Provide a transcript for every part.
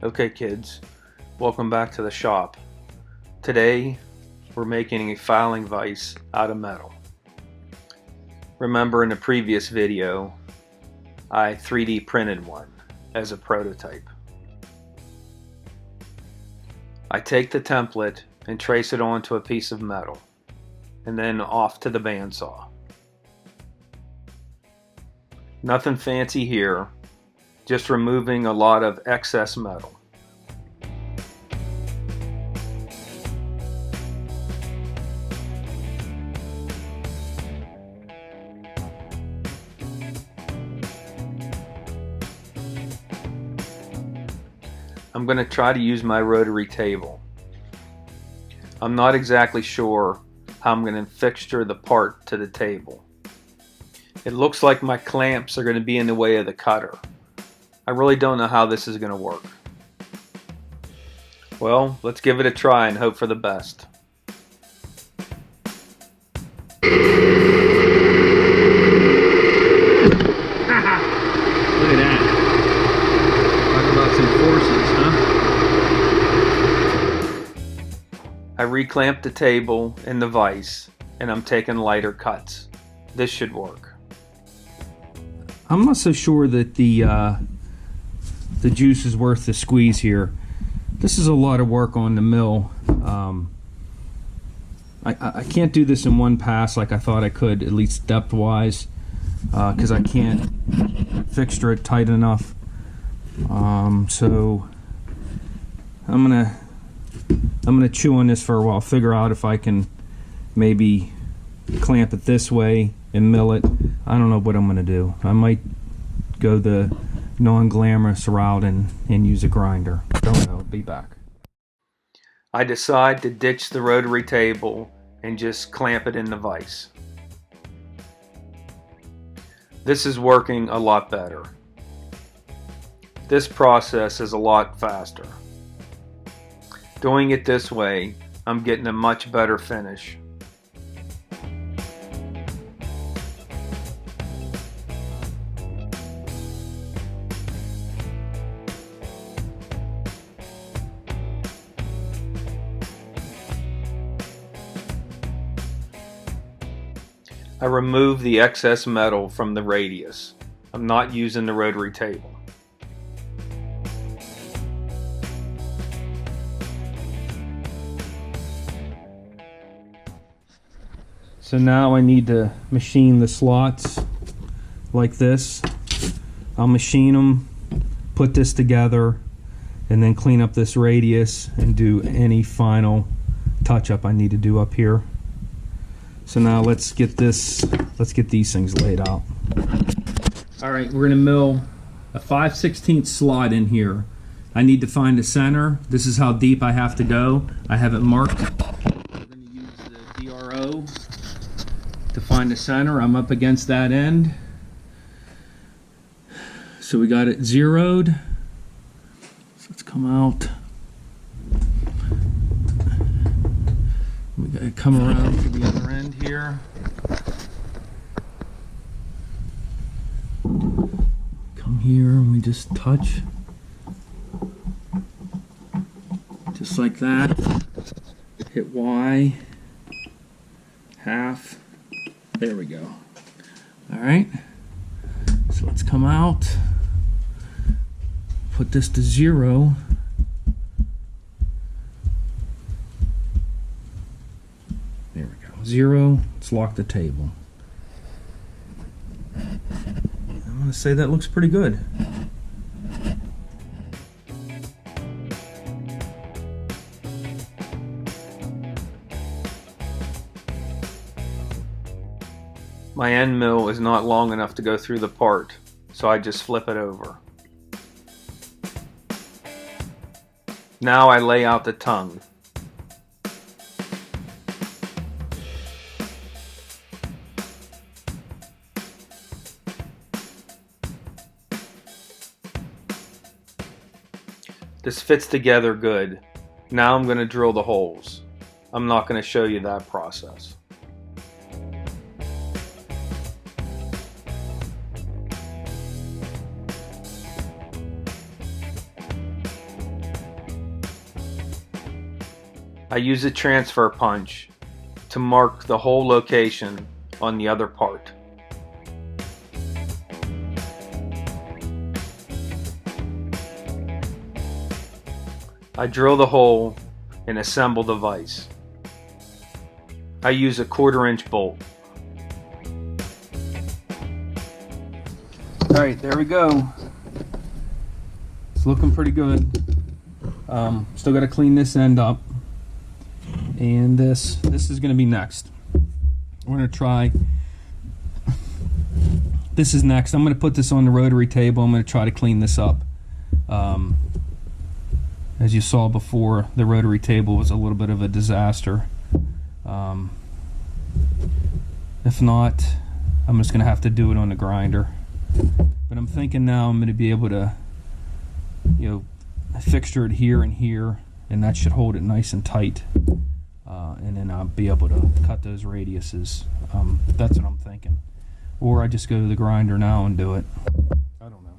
Okay kids, welcome back to the shop. Today we're making a filing vise out of metal. Remember in the previous video I 3D printed one as a prototype. I take the template and trace it onto a piece of metal and then off to the bandsaw. Nothing fancy here, just removing a lot of excess metal. I'm going to try to use my rotary table. I'm not exactly sure how I'm going to fixture the part to the table. It looks like my clamps are going to be in the way of the cutter. I really don't know how this is going to work. Well, let's give it a try and hope for the best. Look at that. Talk about some forces, huh? I reclamped the table and the vise, and I'm taking lighter cuts. This should work. I'm not so sure that the juice is worth the squeeze here. This is a lot of work on the mill. I can't do this in one pass like I thought I could, at least depth wise, because I can't fixture it tight enough. So I'm gonna chew on this for a while, figure out if I can maybe clamp it this way and mill it. I don't know what I'm gonna do. I might go the non-glamorous route and use a grinder. Don't know. Be back. I decide to ditch the rotary table and just clamp it in the vise. This is working a lot better. This process is a lot faster. Doing it this way, I'm getting a much better finish. I remove the excess metal from the radius. I'm not using the rotary table. So now I need to machine the slots like this. I'll machine them, put this together, and then clean up this radius and do any final touch-up I need to do up here. So now let's get these things laid out. All right, we're gonna mill a 5/16 slot in here. I need to find the center. This is how deep I have to go. I have it marked. We're gonna use the DRO to find the center. I'm up against that end. So we got it zeroed. So let's come out. We gotta come around to the other end here. Come here and we just touch. Just like that. Hit Y. Half. There we go. Alright. So let's come out. Put this to 0. There we go. 0. Let's lock the table. I'm going to say that looks pretty good. My end mill is not long enough to go through the part, so I just flip it over. Now I lay out the tongue. This fits together good. Now I'm going to drill the holes. I'm not going to show you that process. I use a transfer punch to mark the whole location on the other part. I drill the hole and assemble the vise. I use a 1/4-inch bolt. Alright, there we go. It's looking pretty good. Still got to clean this end up. And this is going to be next. We're going to try. This is next. I'm going to put this on the rotary table. I'm going to try to clean this up. As you saw before, the rotary table was a little bit of a disaster. If not, I'm just going to have to do it on the grinder. But I'm thinking now I'm going to be able to, fixture it here and here, and that should hold it nice and tight. And then I'll be able to cut those radiuses. That's what I'm thinking. Or I just go to the grinder now and do it. I don't know.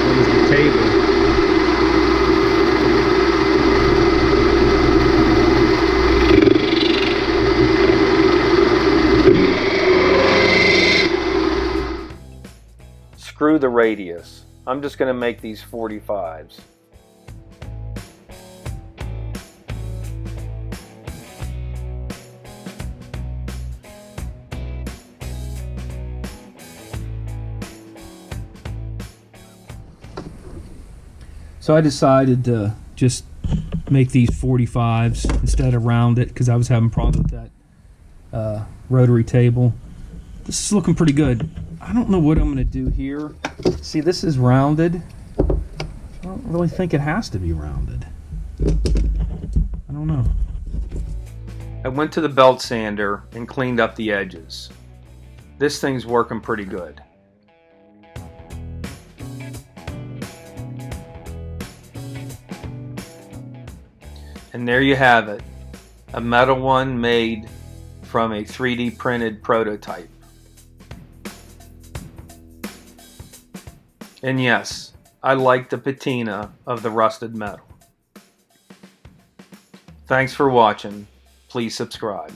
There's the table. Screw the radius. I'm just going to make these 45s. So I decided to just make these 45s instead of round it because I was having problems with that rotary table. This is looking pretty good. I don't know what I'm going to do here. See, this is rounded. I don't really think it has to be rounded. I don't know. I went to the belt sander and cleaned up the edges. This thing's working pretty good. And there you have it. A metal one made from a 3D printed prototype. And yes, I like the patina of the rusted metal. Thanks for watching. Please subscribe.